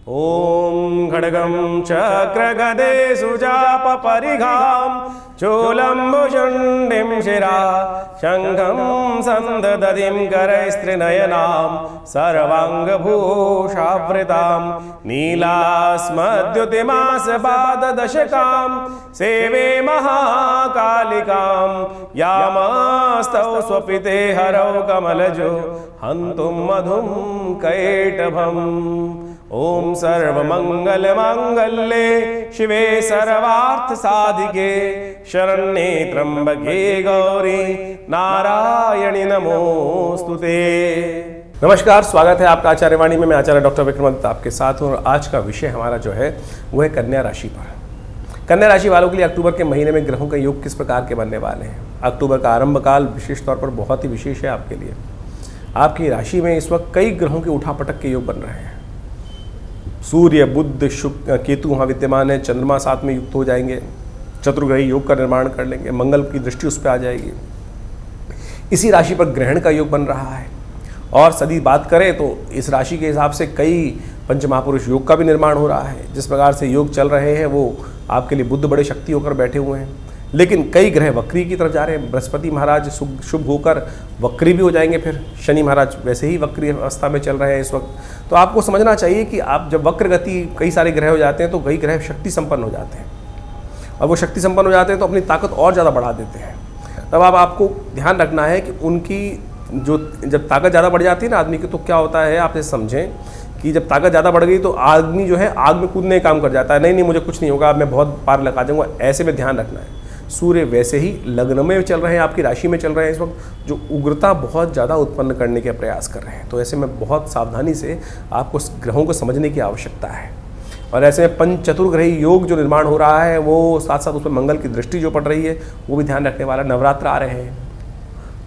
ॐ खड्गं चक्रगदे सुजापपरिघां चूलम्बुशुण्डिं शिरा शङ्खं सन्ददतिं करैस्त्रिनयनां सर्वाङ्गभूषावृतां नीलास्मद्युतिमासपाददशकां सेवे महाकालिकां यामास्तौ स्वपिते हरौ कमलजो हन्तुं मधुं कैटभम्। ओम सर्वमंगलमांगल्ये शिवे सर्वार्थसाधिके शरण्ये त्र्यंबके गौरी नारायणी नमोस्तुते। नमस्कार, स्वागत है आपका आचार्य वाणी में। मैं आचार्य डॉक्टर विक्रमादित्य आपके साथ हूँ और आज का विषय हमारा जो है वो है कन्या राशि पर। कन्या राशि वालों के लिए अक्टूबर के महीने में ग्रहों का योग किस प्रकार के बनने वाले हैं। अक्टूबर का आरंभ काल विशेष तौर पर बहुत ही विशेष है आपके लिए। आपकी राशि में इस वक्त कई ग्रहों के उठापटक के योग बन रहे हैं। सूर्य, बुध, शुक्र, केतु वहाँ विद्यमान है। चंद्रमा साथ में युक्त हो जाएंगे, चतुर्ग्रही योग का निर्माण कर लेंगे, मंगल की दृष्टि उस पर आ जाएगी। इसी राशि पर ग्रहण का योग बन रहा है और सदी बात करें तो इस राशि के हिसाब से कई पंचमहापुरुष योग का भी निर्माण हो रहा है। जिस प्रकार से योग चल रहे हैं वो आपके लिए बुध बड़े शक्ति होकर बैठे हुए हैं, लेकिन कई ग्रह वक्री की तरफ जा रहे हैं। बृहस्पति महाराज शुभ होकर वक्री भी हो जाएंगे, फिर शनि महाराज वैसे ही वक्री अवस्था में चल रहे हैं इस वक्त। तो आपको समझना चाहिए कि आप जब वक्र गति कई सारे ग्रह हो जाते हैं तो कई ग्रह शक्ति संपन्न हो जाते हैं, और वो शक्ति संपन्न हो जाते हैं तो अपनी ताकत और ज़्यादा बढ़ा देते हैं। तब आपको ध्यान रखना है कि उनकी जो जब ताकत ज़्यादा बढ़ जाती है ना आदमी की, तो क्या होता है आप ये समझें कि जब ताकत ज़्यादा बढ़ गई तो आदमी जो है आग में कूदने का काम कर जाता है। नहीं मुझे कुछ नहीं होगा, मैं बहुत पार लगा दूंगा, ऐसे में ध्यान रखना है। सूर्य वैसे ही लग्न में चल रहे हैं, आपकी राशि में चल रहे हैं इस वक्त, जो उग्रता बहुत ज़्यादा उत्पन्न करने के प्रयास कर रहे हैं। तो ऐसे में बहुत सावधानी से आपको ग्रहों को समझने की आवश्यकता है। और ऐसे में पंच चतुर्ग्रही योग जो निर्माण हो रहा है वो साथ साथ उसमें मंगल की दृष्टि जो पड़ रही है वो भी ध्यान रखने वाला। नवरात्र आ रहे हैं,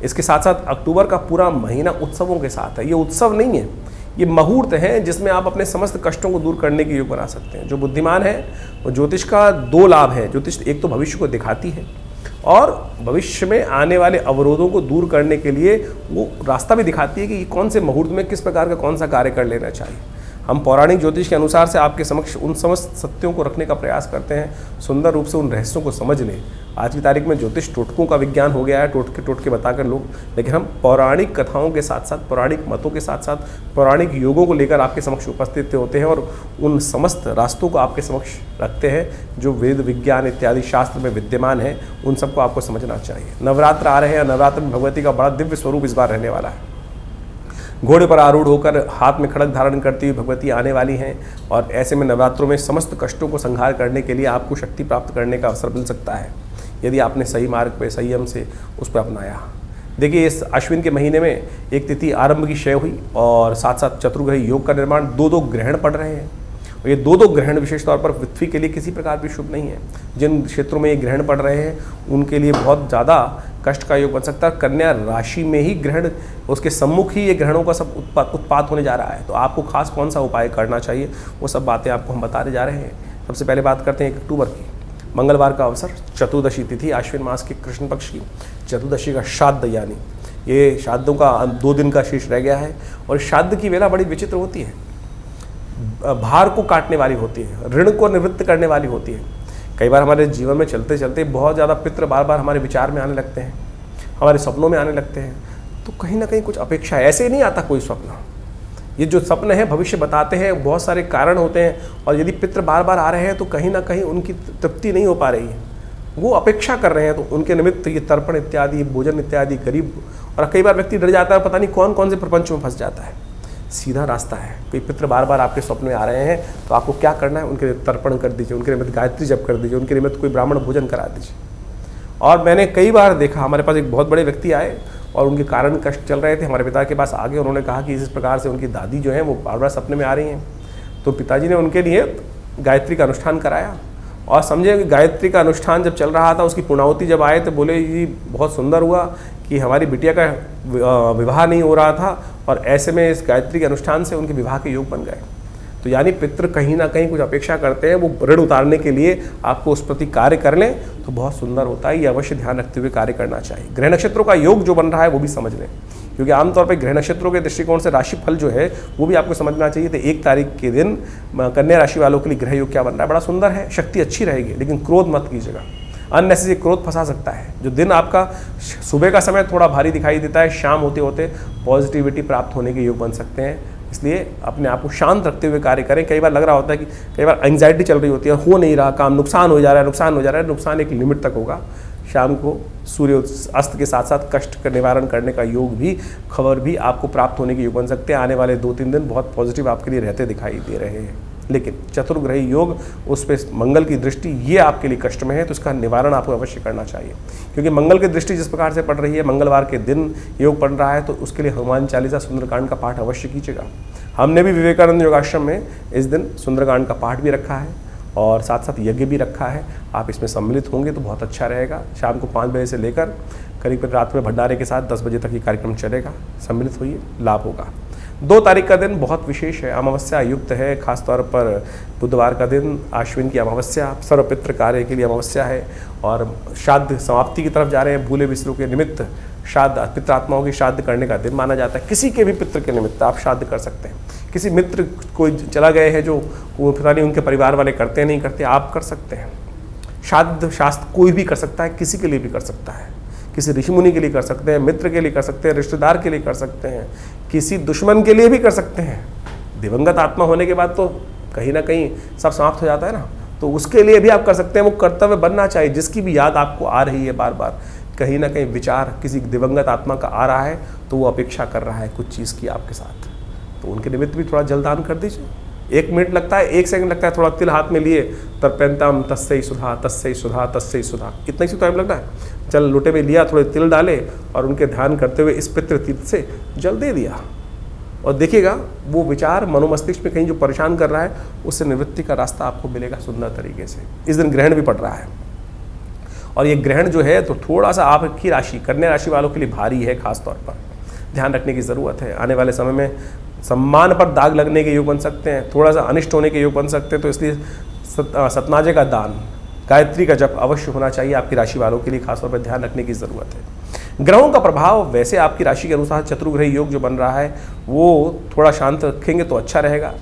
इसके साथ साथ अक्टूबर का पूरा महीना उत्सवों के साथ है। ये उत्सव नहीं है, ये मुहूर्त हैं जिसमें आप अपने समस्त कष्टों को दूर करने के योग बना सकते हैं। जो बुद्धिमान है वो ज्योतिष का दो लाभ है। ज्योतिष एक तो भविष्य को दिखाती है और भविष्य में आने वाले अवरोधों को दूर करने के लिए वो रास्ता भी दिखाती है कि कौन से मुहूर्त में किस प्रकार का कौन सा कार्य कर लेना चाहिए। हम पौराणिक ज्योतिष के अनुसार से आपके समक्ष उन समस्त सत्यों को रखने का प्रयास करते हैं, सुंदर रूप से उन रहस्यों को समझ लें। आज की तारीख में ज्योतिष टोटकों का विज्ञान हो गया है, टोटके बताकर लोग, लेकिन हम पौराणिक कथाओं के साथ साथ पौराणिक मतों के साथ साथ पौराणिक योगों को लेकर आपके समक्ष उपस्थित होते हैं और उन समस्त रास्तों को आपके समक्ष रखते हैं जो वेद विज्ञान इत्यादि शास्त्र में विद्यमान है। उन सबको आपको समझना चाहिए। नवरात्र आ रहे हैं, नवरात्र में भगवती का बड़ा दिव्य स्वरूप इस बार रहने वाला है। घोड़े पर आरूढ़ होकर हाथ में खड्ग धारण करती हुई भगवती आने वाली हैं और ऐसे में नवरात्रों में समस्त कष्टों को संहार करने के लिए आपको शक्ति प्राप्त करने का अवसर मिल सकता है यदि आपने सही मार्ग पे संयम से उस पर अपनाया। देखिए, इस अश्विन के महीने में एक तिथि आरंभ की क्षय हुई और साथ साथ चतुर्ग्रही योग का निर्माण, दो ग्रहण पड़ रहे हैं। और ये दो ग्रहण विशेष तौर पर पृथ्वी के लिए किसी प्रकार भी शुभ नहीं है। जिन क्षेत्रों में ये ग्रहण पड़ रहे हैं उनके लिए बहुत ज़्यादा कष्ट का योग बन सकता है। कन्या राशि में ही ग्रहण, उसके सम्मुख ही ये ग्रहणों का सब उत्पात होने जा रहा है। तो आपको खास कौन सा उपाय करना चाहिए वो सब बातें आपको हम बताने जा रहे हैं। सबसे पहले बात करते हैं 1 अक्टूबर की, मंगलवार का अवसर, चतुर्दशी तिथि, आश्विन मास के कृष्ण पक्ष की चतुर्दशी का श्राद्ध, यानी ये श्राद्धों का 2 दिन का शेष रह गया है। और श्राद्ध की वेला बड़ी विचित्र होती है, भार को काटने वाली होती है, ऋण को निवृत्त करने वाली होती है। कई बार हमारे जीवन में चलते चलते बहुत ज़्यादा पितृ बार बार हमारे विचार में आने लगते हैं, हमारे सपनों में आने लगते हैं। तो कहीं ना कहीं कुछ अपेक्षा है, ऐसे नहीं आता कोई स्वप्न। ये जो सपने हैं भविष्य बताते हैं, बहुत सारे कारण होते हैं और यदि पितृ बार बार आ रहे हैं तो कहीं ना कहीं उनकी तृप्ति नहीं हो पा रही है, वो अपेक्षा कर रहे हैं। तो उनके निमित्त ये तर्पण इत्यादि, भोजन इत्यादि गरीब, और कई बार व्यक्ति डर जाता है, पता नहीं कौन कौन से प्रपंच में फंस जाता है। सीधा रास्ता है। कोई पितृ बार बार आपके स्वप्न में आ रहे हैं तो आपको क्या करना है, उनके लिए तर्पण कर दीजिए, उनके निमित्त गायत्री जप कर दीजिए, उनके निमित्त कोई ब्राह्मण भोजन करा दीजिए। और मैंने कई बार देखा, हमारे पास एक बहुत बड़े व्यक्ति आए और उनके कारण कष्ट चल रहे थे, हमारे पिता के पास आगे उन्होंने कहा कि इस प्रकार से उनकी दादी जो है वो बार बार सपने में आ रही हैं। तो पिताजी ने उनके लिए गायत्री का अनुष्ठान कराया और समझे कि गायत्री का अनुष्ठान जब चल रहा था, उसकी पूर्णाहुति जब आए तो बोले जी बहुत सुंदर हुआ कि हमारी बिटिया का विवाह नहीं हो रहा था और ऐसे में इस गायत्री के अनुष्ठान से उनके विवाह के योग बन गए। तो यानी पितृ कहीं ना कहीं कुछ अपेक्षा करते हैं, वो ऋण उतारने के लिए आपको उस प्रति कार्य कर लें तो बहुत सुंदर होता है। ये अवश्य ध्यान रखते हुए कार्य करना चाहिए। ग्रह नक्षत्रों का योग जो बन रहा है वो भी समझ लें। क्योंकि आमतौर पर ग्रह नक्षत्रों के दृष्टिकोण से राशिफल जो है वो भी आपको समझना चाहिए। तो 1 तारीख के दिन कन्या राशि वालों के लिए ग्रह योग क्या बन रहा है, बड़ा सुंदर है, शक्ति अच्छी रहेगी, लेकिन क्रोध मत कीजिएगा, अननेसेसरी क्रोध फंसा सकता है। जो दिन आपका सुबह का समय थोड़ा भारी दिखाई देता है, शाम होते होते पॉजिटिविटी प्राप्त होने के योग बन सकते हैं, इसलिए अपने आप को शांत रखते हुए कार्य करें। कई बार लग रहा होता है कि कई बार एंग्जाइटी चल रही होती है, हो नहीं रहा काम, नुकसान हो जा रहा है, नुकसान एक लिमिट तक होगा। शाम को सूर्य अस्त के साथ साथ कष्ट का निवारण करने का योग भी, खबर भी आपको प्राप्त होने के योग बन सकते हैं। आने वाले 2-3 दिन बहुत पॉजिटिव आपके लिए रहते दिखाई दे रहे हैं, लेकिन चतुर्ग्रही योग, उस पर मंगल की दृष्टि ये आपके लिए कष्ट में है, तो इसका निवारण आपको अवश्य करना चाहिए। क्योंकि मंगल की दृष्टि जिस प्रकार से पड़ रही है, मंगलवार के दिन योग पड़ रहा है, तो उसके लिए हनुमान चालीसा सुंदरकांड का पाठ अवश्य कीजिएगा। हमने भी विवेकानंद योगाश्रम में इस दिन सुंदरकांड का पाठ भी रखा है और साथ साथ यज्ञ भी रखा है। आप इसमें सम्मिलित होंगे तो बहुत अच्छा रहेगा। शाम को 5 बजे से लेकर करीब रात में भंडारे के साथ 10 बजे तक ये कार्यक्रम चलेगा। सम्मिलित होइए, लाभ होगा। 2 तारीख का दिन बहुत विशेष है, अमावस्या युक्त है, खासतौर पर बुधवार का दिन, आश्विन की अमावस्या, सर्वपित्र कार्य के लिए अमावस्या है और श्राद्ध समाप्ति की तरफ जा रहे हैं। भूले बिसरों के निमित्त श्राद्ध, पितृआत्माओं की श्राद्ध करने का दिन माना जाता है। किसी के भी पितृ के निमित्त आप श्राद्ध कर सकते हैं। किसी मित्र कोई चला गए हैं जो पता नहीं उनके परिवार वाले करते नहीं करते, आप कर सकते हैं। श्राद्ध शास्त्र कोई भी कर सकता है, किसी के लिए भी कर सकता है, किसी ऋषि मुनि के लिए कर सकते हैं, मित्र के लिए कर सकते हैं, रिश्तेदार के लिए कर सकते हैं, किसी दुश्मन के लिए भी कर सकते हैं। दिवंगत आत्मा होने के बाद तो कहीं ना कहीं सब समाप्त हो जाता है ना, तो उसके लिए भी आप कर सकते हैं। वो कर्तव्य बनना चाहिए। जिसकी भी याद आपको आ रही है बार बार, कहीं ना कहीं विचार किसी दिवंगत आत्मा का आ रहा है, तो वो अपेक्षा कर रहा है कुछ चीज़ की आपके साथ, तो उनके निमित्त भी थोड़ा जलदान कर दीजिए। 1 मिनट लगता है, 1 सेकंड लगता है, थोड़ा तिल हाथ में लिए, तर्पयन्ताम तस्यै सुधा तस्यै सुधा तस्यै सुधा, इतना ही टाइम लगता है। जल लोटे में लिया, थोड़े तिल डाले और उनके ध्यान करते हुए इस पितृ तीर्थ से जल दे दिया, और देखिएगा वो विचार मनोमस्तिष्क में कहीं जो परेशान कर रहा है, उससे निवृत्ति का रास्ता आपको मिलेगा सुंदर तरीके से। इस दिन ग्रहण भी पड़ रहा है, और ये ग्रहण जो है तो थोड़ा सा आपकी राशि, कन्या राशि वालों के लिए भारी है, खासतौर पर ध्यान रखने की ज़रूरत है। आने वाले समय में सम्मान पर दाग लगने के योग बन सकते हैं, थोड़ा सा अनिष्ट होने के योग बन सकते हैं, तो इसलिए सतनाजे का दान, गायत्री का जप अवश्य होना चाहिए आपकी राशि वालों के लिए, खासतौर पर ध्यान रखने की ज़रूरत है। ग्रहों का प्रभाव वैसे आपकी राशि के अनुसार चतुर्ग्रही योग जो बन रहा है वो थोड़ा शांत रखेंगे तो अच्छा रहेगा।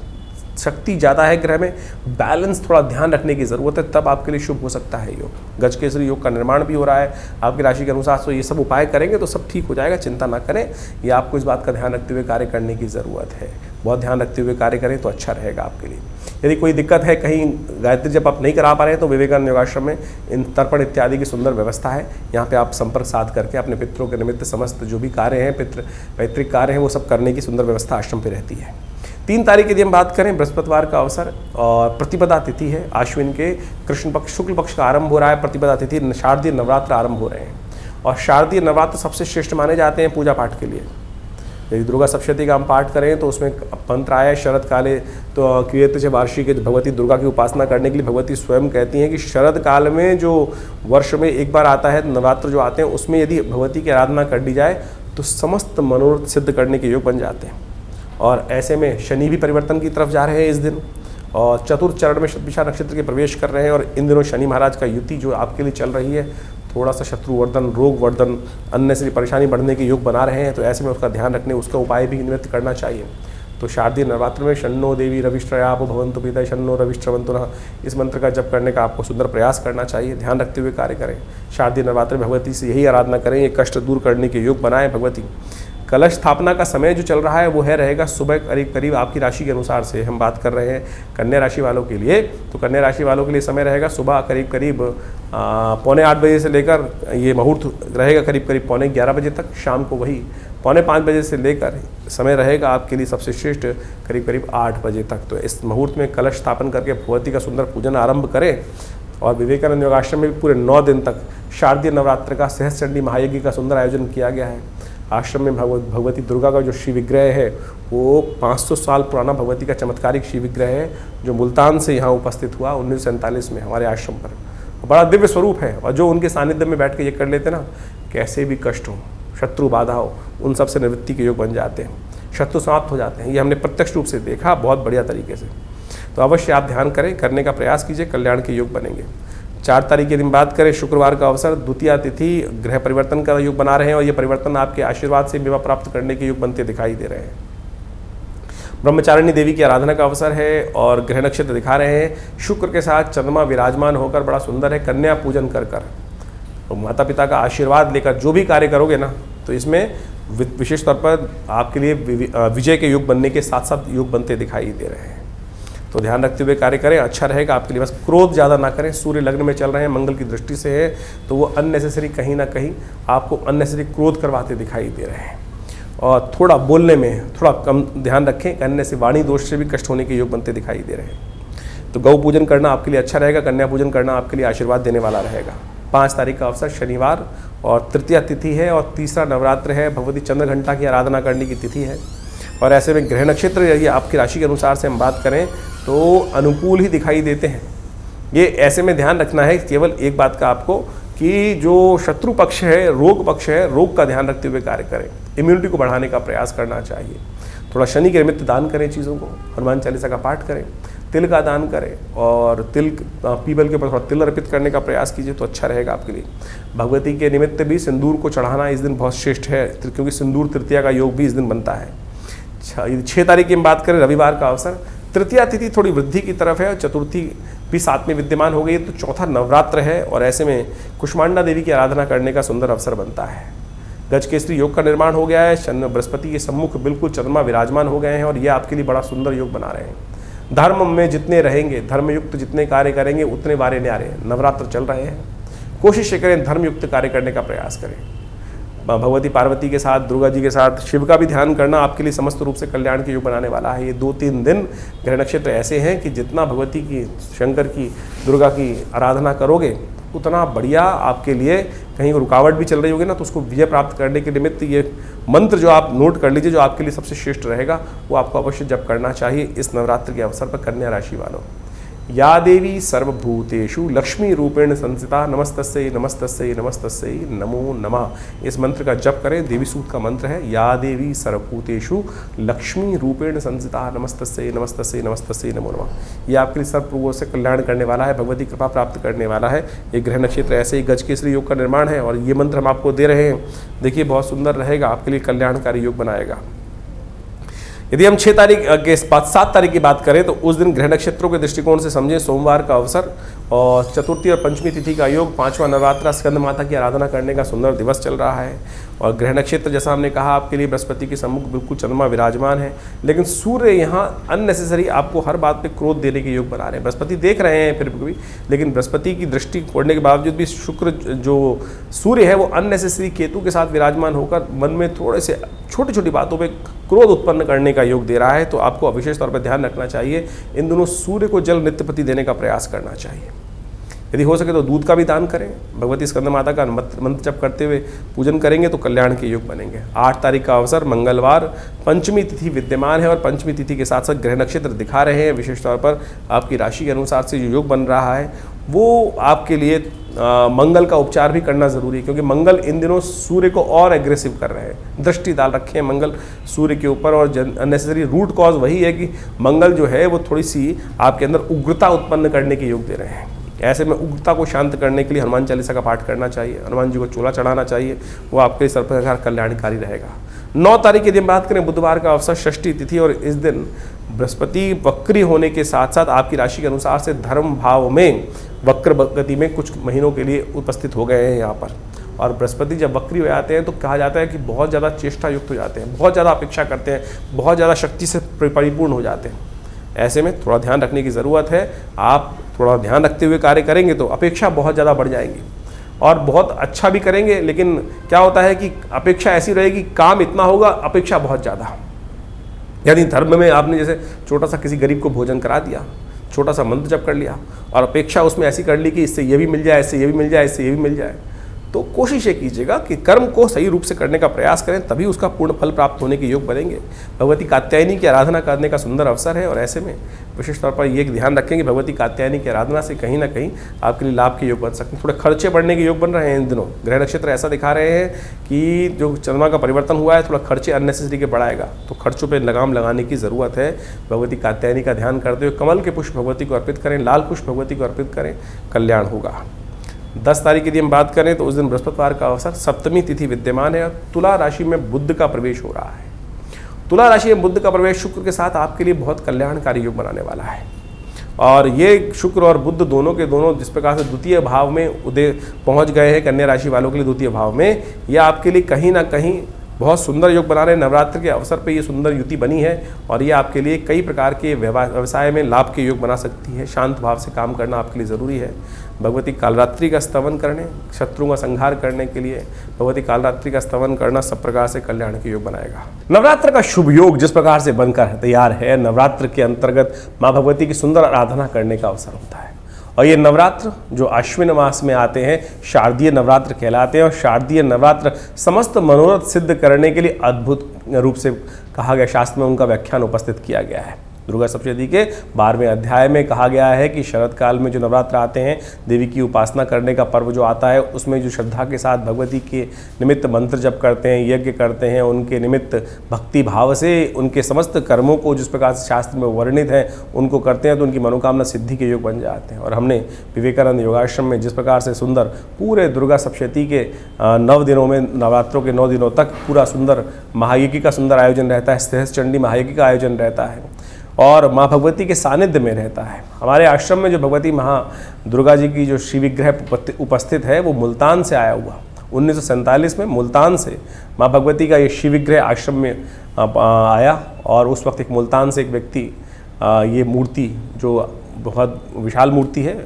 शक्ति ज़्यादा है ग्रह में, बैलेंस थोड़ा ध्यान रखने की ज़रूरत है, तब आपके लिए शुभ हो सकता है योग। गजकेसरी योग का निर्माण भी हो रहा है आपकी राशि के अनुसार, तो ये सब उपाय करेंगे तो सब ठीक हो जाएगा, चिंता ना करें। ये आपको इस बात का ध्यान रखते हुए कार्य करने की ज़रूरत है, बहुत ध्यान रखते हुए कार्य करें तो अच्छा रहेगा आपके लिए। यदि कोई दिक्कत है, कहीं गायत्री जब आप नहीं करा पा रहे हैं, तो विवेकानंद योगाश्रम में इन तर्पण इत्यादि की सुंदर व्यवस्था है। यहाँ पे आप संपर्क साध करके अपने पितरों के निमित्त समस्त जो भी कार्य हैं, पैतृक कार्य हैं, वो सब करने की सुंदर व्यवस्था आश्रम पे रहती है। 3 तारीख यदि हम बात करें, बृहस्पतिवार का अवसर और प्रतिपदा तिथि है। आश्विन के कृष्ण पक्ष, शुक्ल पक्ष का आरंभ हो रहा है। प्रतिपदा तिथि, शारदीय नवरात्र आरंभ हो रहे हैं, और शारदीय नवरात्र सबसे श्रेष्ठ माने जाते हैं पूजा पाठ के लिए। यदि दुर्गा सप्तशती का हम पाठ करें तो उसमें मंत्र आया है शरद काले, तो क्रियत वार्षिक भगवती दुर्गा की उपासना करने के लिए भगवती स्वयं कहती हैं कि शरद काल में जो वर्ष में एक बार आता है, नवरात्र जो आते हैं, उसमें यदि भगवती की आराधना कर दी जाए तो समस्त मनोरथ सिद्ध करने के योग बन जाते हैं। और ऐसे में शनि भी परिवर्तन की तरफ जा रहे हैं इस दिन, और चतुर्थ चरण में शतभिषा नक्षत्र के प्रवेश कर रहे हैं। और इन दिनों शनि महाराज का युति जो आपके लिए चल रही है, थोड़ा सा शत्रुवर्धन, रोग वर्धन, अन्य से परेशानी बढ़ने के योग बना रहे हैं, तो ऐसे में उसका ध्यान रखने, उसका उपाय भी निवृत्त करना चाहिए। तो शारदीय नवरात्र में शन्नो देवी रविश्रयाप भवन्तु पिता शन्नो रविश्रवन्तु नः, इस मंत्र का जप करने का आपको सुंदर प्रयास करना चाहिए। ध्यान रखते हुए कार्य करें। शारदीय नवरात्र में भगवती से यही आराधना करें, ये कष्ट दूर करने के योग बनाएं भगवती। कलश स्थापना का समय जो चल रहा है वो है रहेगा सुबह करीब आपकी राशि के अनुसार से हम बात कर रहे हैं कन्या राशि वालों के लिए। तो कन्या राशि वालों के लिए समय रहेगा सुबह करीब 7:45 बजे से लेकर, ये मुहूर्त रहेगा करीब 11:15 बजे तक। शाम को वही 4:45 बजे से लेकर समय रहेगा आपके लिए सबसे श्रेष्ठ करीब 8 बजे तक। तो इस मुहूर्त में कलश स्थापन करके भगवती का सुंदर पूजन आरंभ करें। और विवेकानंद योगाश्रम में पूरे 9 दिन तक शारदीय नवरात्र का सहस्त्रचंडी महायज्ञ का सुंदर आयोजन किया गया है। आश्रम में भगवती दुर्गा का जो शिव विग्रह है वो 500 साल पुराना भगवती का चमत्कारिक शिव विग्रह है, जो मुल्तान से यहाँ उपस्थित हुआ 1947 में हमारे आश्रम पर। बड़ा दिव्य स्वरूप है, और जो उनके सानिध्य में बैठ के ये कर लेते ना, कैसे भी कष्ट हो, शत्रु बाधा हो, उन सब से निवृत्ति के योग बन जाते हैं, शत्रु समाप्त हो जाते हैं। ये हमने प्रत्यक्ष रूप से देखा बहुत बढ़िया तरीके से। तो अवश्य आप ध्यान करें, करने का प्रयास कीजिए, कल्याण के योग बनेंगे। 4 तारीख के दिन बात करें, शुक्रवार का अवसर, द्वितीया तिथि, ग्रह परिवर्तन का योग बना रहे हैं और ये परिवर्तन आपके आशीर्वाद से विवाह प्राप्त करने के योग बनते दिखाई दे रहे हैं। ब्रह्मचारिणी देवी की आराधना का अवसर है और ग्रह नक्षत्र दिखा रहे हैं। शुक्र के साथ चंद्रमा विराजमान होकर बड़ा सुंदर है। कन्या पूजन कर तो माता पिता का आशीर्वाद लेकर जो भी कार्य करोगे ना, तो इसमें विशेष तौर पर आपके लिए विजय के योग बनने के साथ साथ योग बनते दिखाई दे रहे हैं। तो ध्यान रखते हुए कार्य करें, अच्छा रहेगा आपके लिए। बस क्रोध ज़्यादा ना करें। सूर्य लग्न में चल रहे हैं, मंगल की दृष्टि से है, तो वो अननेसेसरी कहीं ना कहीं आपको अननेसेसरी क्रोध करवाते दिखाई दे रहे हैं। और थोड़ा बोलने में थोड़ा कम ध्यान रखें, कहने से वाणी दोष से भी कष्ट होने के योग बनते दिखाई दे रहे हैं। तो गौ पूजन करना आपके लिए अच्छा रहेगा। कन्या पूजन करना आपके लिए आशीर्वाद देने वाला रहेगा। 5 तारीख का अवसर शनिवार और तृतीया तिथि है और तीसरा नवरात्र है। भगवती चंद्रघंटा की आराधना करने की तिथि है। और ऐसे में ग्रह नक्षत्र यदि आपकी राशि के अनुसार से हम बात करें तो अनुकूल ही दिखाई देते हैं। ये ऐसे में ध्यान रखना है केवल एक बात का आपको, कि जो शत्रु पक्ष है, रोग पक्ष है, रोग का ध्यान रखते हुए कार्य करें। इम्यूनिटी को बढ़ाने का प्रयास करना चाहिए। थोड़ा शनि के निमित्त दान करें चीज़ों को, हनुमान चालीसा का पाठ करें, तिल का दान करें और पीपल के ऊपर थोड़ा तिल अर्पित करने का प्रयास कीजिए तो अच्छा रहेगा आपके लिए। भगवती के निमित्त भी सिंदूर को चढ़ाना इस दिन बहुत श्रेष्ठ है, क्योंकि सिंदूर तृतीया का योग भी इस दिन बनता है। 6 तारीख की हम बात करें, रविवार का अवसर, तृतीया तिथि थोड़ी वृद्धि की तरफ है और चतुर्थी भी साथ में विद्यमान हो गई है, तो चौथा नवरात्र है और ऐसे में कुष्मांडा देवी की आराधना करने का सुंदर अवसर बनता है। गजकेसरी योग का निर्माण हो गया है। बृहस्पति के सम्मुख बिल्कुल चंद्रमा विराजमान हो गए हैं और ये आपके लिए बड़ा सुंदर योग बना रहे हैं। धर्म में जितने रहेंगे, धर्मयुक्त जितने कार्य करेंगे उतने वारे न्यारे। नवरात्र चल रहे हैं, कोशिश करें धर्मयुक्त कार्य करने का प्रयास करें। भगवती पार्वती के साथ, दुर्गा जी के साथ शिव का भी ध्यान करना आपके लिए समस्त रूप से कल्याण के योग बनाने वाला है। ये 2-3 दिन ग्रह नक्षत्र ऐसे हैं कि जितना भगवती की, शंकर की, दुर्गा की आराधना करोगे उतना बढ़िया आपके लिए। कहीं रुकावट भी चल रही होगी ना, तो उसको विजय प्राप्त करने के निमित्त ये मंत्र जो आप नोट कर लीजिए, जो आपके लिए सबसे श्रेष्ठ रहेगा, वो आपको अवश्य जप करना चाहिए इस नवरात्र के अवसर पर। कन्या राशि वालों, या देवी सर्वभूतेषु लक्ष्मी रूपेण संस्थिता नमस्तस्यै नमस्तस्यै नमस्तस्यै नमो नमः। इस मंत्र का जप करें। देवी सूक्त का मंत्र है, या देवी सर्वभूतेषु लक्ष्मी रूपेण संस्थिता नमस्तस्यै नमस्तस्यै नमस्तस्यै नमो नमः। ये आपके लिए सर्वपूर्वों से कल्याण करने वाला है, भगवती कृपा प्राप्त करने वाला है। ये ग्रह नक्षत्र ऐसे ही गजकेसरी योग का निर्माण है और ये मंत्र हम आपको दे रहे हैं। देखिए बहुत सुंदर रहेगा, आपके लिए कल्याणकारी योग बनाएगा। यदि हम 7 तारीख की बात करें तो उस दिन ग्रह नक्षत्रों के दृष्टिकोण से समझें, सोमवार का अवसर और चतुर्थी और पंचमी तिथि का योग, 5वां नवरात्र, स्कंद माता की आराधना करने का सुंदर दिवस चल रहा है। और ग्रह नक्षत्र जैसा हमने कहा आपके लिए बृहस्पति के सम्मुख बिल्कुल चंद्रमा विराजमान है, लेकिन सूर्य यहाँ अननेसेसरी आपको हर बात पे क्रोध देने के योग बना रहे हैं। बृहस्पति देख रहे हैं फिर भी, लेकिन बृहस्पति की दृष्टि पड़ने के बावजूद भी शुक्र जो सूर्य है वो अननेसेसरी केतु के साथ विराजमान होकर मन में थोड़े से छोटी छोटी बातों पे क्रोध उत्पन्न करने का योग दे रहा है। तो आपको विशेष तौर पर ध्यान रखना चाहिए। इन दोनों सूर्य को जल नित्यपति देने का प्रयास करना चाहिए। यदि हो सके तो दूध का भी दान करें। भगवती स्कंद माता का मंत्र जप करते हुए पूजन करेंगे तो कल्याण के योग बनेंगे। 8 तारीख का अवसर मंगलवार, पंचमी तिथि विद्यमान है और पंचमी तिथि के साथ साथ ग्रह नक्षत्र दिखा रहे हैं। विशेष तौर पर आपकी राशि के अनुसार से जो योग बन रहा है वो आपके लिए मंगल का उपचार भी करना जरूरी है, क्योंकि मंगल इन दिनों सूर्य को और एग्रेसिव कर रहे हैं। दृष्टि डाल रखे हैं मंगल सूर्य के ऊपर और अननेसेसरी रूट कॉज वही है कि मंगल जो है वो थोड़ी सी आपके अंदर उग्रता उत्पन्न करने के योग दे रहे हैं। ऐसे में उग्रता को शांत करने के लिए हनुमान चालीसा का पाठ करना चाहिए, हनुमान जी को चोला चढ़ाना चाहिए, वो आपके लिए सर्वप्रकार कल्याणकारी रहेगा। 9 तारीख के दिन बात करें, बुधवार का अवसर, षष्ठी तिथि और इस दिन बृहस्पति वक्री होने के साथ साथ आपकी राशि के अनुसार से धर्म भाव में वक्र गति में कुछ महीनों के लिए उपस्थित हो गए हैं यहाँ पर। और बृहस्पति जब वक्री हो जाते हैं तो कहा जाता है कि बहुत ज़्यादा चेष्टा युक्त हो जाते हैं, बहुत ज़्यादा अपेक्षा करते हैं, बहुत ज़्यादा शक्ति से परिपूर्ण हो जाते हैं। ऐसे में थोड़ा ध्यान रखने की ज़रूरत है। आप थोड़ा ध्यान रखते हुए कार्य करेंगे तो अपेक्षा बहुत ज़्यादा बढ़ जाएंगी और बहुत अच्छा भी करेंगे, लेकिन क्या होता है कि अपेक्षा ऐसी रहेगी, काम इतना होगा, अपेक्षा बहुत ज़्यादा। यानी धर्म में आपने जैसे छोटा सा किसी गरीब को भोजन करा दिया, छोटा सा मंत्र जप कर लिया और अपेक्षा उसमें ऐसी कर ली कि इससे ये भी मिल जाए, इससे ये भी मिल जाए, इससे ये भी मिल जाए, तो कोशिश ये कीजिएगा कि कर्म को सही रूप से करने का प्रयास करें, तभी उसका पूर्ण फल प्राप्त होने के योग बनेंगे। भगवती कात्यायनी की आराधना करने का सुंदर अवसर है और ऐसे में विशेष तौर पर ये ध्यान रखें कि भगवती कात्यायनी की आराधना से कहीं ना कहीं आपके लिए लाभ के योग बन सकते हैं। थोड़े खर्चे बढ़ने के योग बन रहे हैं इन दिनों। ग्रह नक्षत्र ऐसा दिखा रहे हैं कि जो चंद्रमा का परिवर्तन हुआ है थोड़ा खर्चे अननेसेसरी के बढ़ाएगा, तो खर्चों पर लगाम लगाने की ज़रूरत है। भगवती कात्यायनी का ध्यान करते हुए कमल के पुष्प भगवती को अर्पित करें, लाल पुष्प भगवती को अर्पित करें, कल्याण होगा। 10 तारीख की हम बात करें तो उस दिन बृहस्पतिवार का अवसर, सप्तमी तिथि विद्यमान है और तुला राशि में बुध का प्रवेश हो रहा है। तुला राशि में बुध का प्रवेश शुक्र के साथ आपके लिए बहुत कल्याणकारी योग बनाने वाला है। और ये शुक्र और बुध दोनों के दोनों जिस प्रकार से द्वितीय भाव में उदय पहुंच गए हैं कन्या राशि वालों के लिए द्वितीय भाव में, यह आपके लिए कहीं ना कहीं बहुत सुंदर योग बना रहे हैं। नवरात्र के अवसर पे ये सुंदर युति बनी है और ये आपके लिए कई प्रकार के व्यवसाय में लाभ के योग बना सकती है। शांत भाव से काम करना आपके लिए ज़रूरी है। भगवती कालरात्रि का स्तवन करने, शत्रुओं का संहार करने के लिए भगवती कालरात्रि का स्तवन करना सब प्रकार से कल्याण के योग बनाएगा। नवरात्र का शुभ योग जिस प्रकार से बनकर तैयार है, नवरात्र के अंतर्गत माँ भगवती की सुंदर आराधना करने का अवसर होता है। और ये नवरात्र जो अश्विन मास में आते हैं शारदीय नवरात्र कहलाते हैं और शारदीय नवरात्र समस्त मनोरथ सिद्ध करने के लिए अद्भुत रूप से कहा गया, शास्त्र में उनका व्याख्यान उपस्थित किया गया है। दुर्गा सप्तशती के 12वें अध्याय में कहा गया है कि शरद काल में जो नवरात्र आते हैं, देवी की उपासना करने का पर्व जो आता है, उसमें जो श्रद्धा के साथ भगवती के निमित्त मंत्र जप करते हैं, यज्ञ करते हैं, उनके निमित्त भक्ति भाव से उनके समस्त कर्मों को जिस प्रकार से शास्त्र में वर्णित है उनको करते हैं तो उनकी मनोकामना सिद्धि के योग बन जाते हैं। और हमने विवेकानंद योगाश्रम में जिस प्रकार से सुंदर पूरे दुर्गा सप्तशती के 9 दिनों में, नवरात्रों के 9 दिनों तक पूरा सुंदर महायज्ञ का सुंदर आयोजन रहता है, सहस्त्र चंडी महायज्ञ का आयोजन रहता है और माँ भगवती के सानिध्य में रहता है। हमारे आश्रम में जो भगवती महा दुर्गा जी की जो श्री विग्रह उपस्थित है वो मुल्तान से आया हुआ। 1947 में मुल्तान से माँ भगवती का ये श्री विग्रह आश्रम में आया और उस वक्त एक मुल्तान से एक व्यक्ति ये मूर्ति जो बहुत विशाल मूर्ति है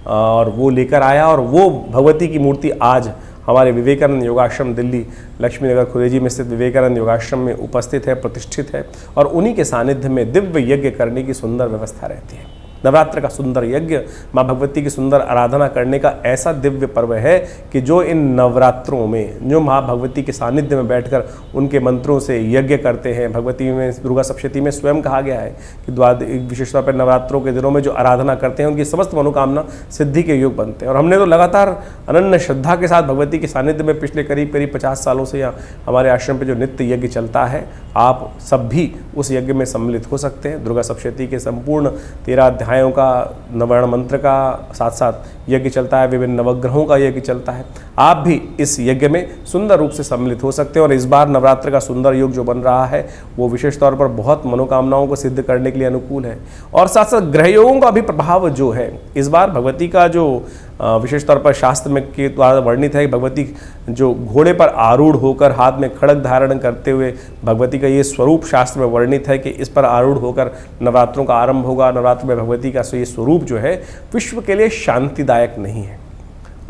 और वो लेकर आया और वो भगवती की मूर्ति आज हमारे विवेकानंद योगाश्रम दिल्ली लक्ष्मी नगर खुरेजी में स्थित विवेकानंद योगाश्रम में उपस्थित है, प्रतिष्ठित है और उन्हीं के सानिध्य में दिव्य यज्ञ करने की सुंदर व्यवस्था रहती है। नवरात्र का सुंदर यज्ञ, माँ भगवती की सुंदर आराधना करने का ऐसा दिव्य पर्व है कि जो इन नवरात्रों में जो माँ भगवती के सानिध्य में बैठकर उनके मंत्रों से यज्ञ करते हैं, भगवती में दुर्गा सप्तशती में स्वयं कहा गया है कि विशेष तौर पर नवरात्रों के दिनों में जो आराधना करते हैं उनकी समस्त मनोकामना सिद्धि के योग बनते हैं। और हमने तो लगातार अनन्य श्रद्धा के साथ भगवती के सानिध्य में पिछले करीब 50 सालों से यहाँ हमारे आश्रम पर जो नित्य यज्ञ चलता है, आप सब भी उस यज्ञ में सम्मिलित हो सकते हैं। दुर्गा सप्तशती के संपूर्ण 13 अध्यायों का, नवर्ण मंत्र का साथ साथ यज्ञ चलता है, विभिन्न नवग्रहों का यज्ञ चलता है। आप भी इस यज्ञ में सुंदर रूप से सम्मिलित हो सकते हैं और इस बार नवरात्र का सुंदर योग जो बन रहा है वो विशेष तौर पर बहुत मनोकामनाओं को सिद्ध करने के लिए अनुकूल है। और साथ साथ ग्रह योगों का भी प्रभाव जो है इस बार भगवती का जो विशेष तौर पर शास्त्र में के द्वारा वर्णित है, भगवती जो घोड़े पर आरूढ़ होकर हाथ में खड्ग धारण करते हुए भगवती का ये स्वरूप शास्त्र में वर्णित है कि इस पर आरूढ़ होकर नवरात्रों का आरंभ होगा। नवरात्र में भगवती का ये स्वरूप जो है विश्व के लिए शांतिदायक नहीं है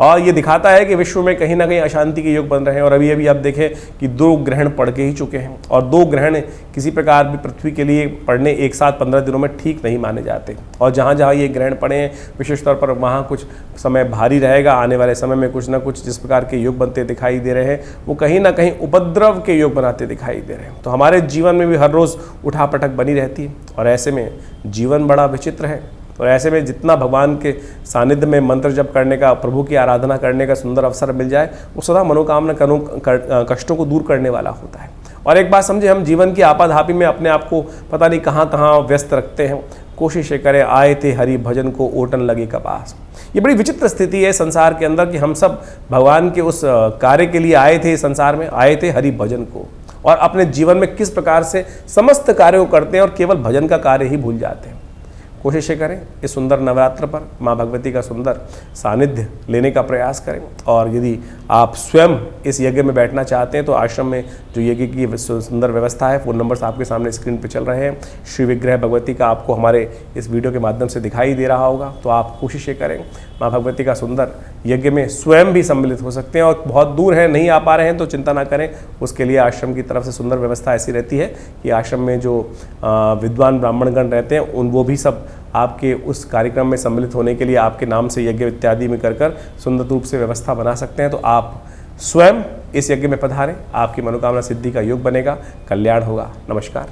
और ये दिखाता है कि विश्व में कहीं ना कहीं अशांति के योग बन रहे हैं। और अभी अभी आप देखें कि 2 ग्रहण पड़ के ही चुके हैं और 2 ग्रहण किसी प्रकार भी पृथ्वी के लिए पड़ने एक साथ 15 दिनों में ठीक नहीं माने जाते। और जहाँ जहाँ ये ग्रहण पड़े हैं विशेष तौर पर वहाँ कुछ समय भारी रहेगा। आने वाले समय में कुछ ना कुछ जिस प्रकार के योग बनते दिखाई दे रहे हैं वो कहीं ना कहीं उपद्रव के योग बनाते दिखाई दे रहे हैं। तो हमारे जीवन में भी हर रोज़ उठापटक बनी रहती है और ऐसे में जीवन बड़ा विचित्र है। और ऐसे में जितना भगवान के सानिध्य में मंत्र जप करने का, प्रभु की आराधना करने का सुंदर अवसर मिल जाए वो सदा मनोकामना कष्टों को दूर करने वाला होता है। और एक बात समझे, हम जीवन की आपाधापी में अपने आप को पता नहीं कहाँ कहाँ व्यस्त रखते हैं। कोशिश करें, आए थे हरि भजन को ओटन लगे कपास। ये बड़ी विचित्र स्थिति है संसार के अंदर कि हम सब भगवान के उस कार्य के लिए आए थे, संसार में आए थे हरि भजन को, और अपने जीवन में किस प्रकार से समस्त कार्यों को करते हैं और केवल भजन का कार्य ही भूल जाते हैं। कोशिश करें इस सुंदर नवरात्र पर माँ भगवती का सुंदर सानिध्य लेने का प्रयास करें। और यदि आप स्वयं इस यज्ञ में बैठना चाहते हैं तो आश्रम में जो यज्ञ की सुंदर व्यवस्था है, फ़ोन नंबर्स आपके सामने स्क्रीन पर चल रहे हैं। श्री विग्रह भगवती का आपको हमारे इस वीडियो के माध्यम से दिखाई दे रहा होगा। तो आप कोशिश करें माँ भगवती का सुंदर यज्ञ में स्वयं भी सम्मिलित हो सकते हैं। और बहुत दूर है, नहीं आ पा रहे हैं तो चिंता ना करें, उसके लिए आश्रम की तरफ से सुंदर व्यवस्था ऐसी रहती है कि आश्रम में जो विद्वान ब्राह्मणगण रहते हैं वो भी सब आपके उस कार्यक्रम में सम्मिलित होने के लिए आपके नाम से यज्ञ इत्यादि में कर सुंदर रूप से व्यवस्था बना सकते हैं। तो आप स्वयं इस यज्ञ में पधारें, आपकी मनोकामना सिद्धि का योग बनेगा, कल्याण होगा। नमस्कार।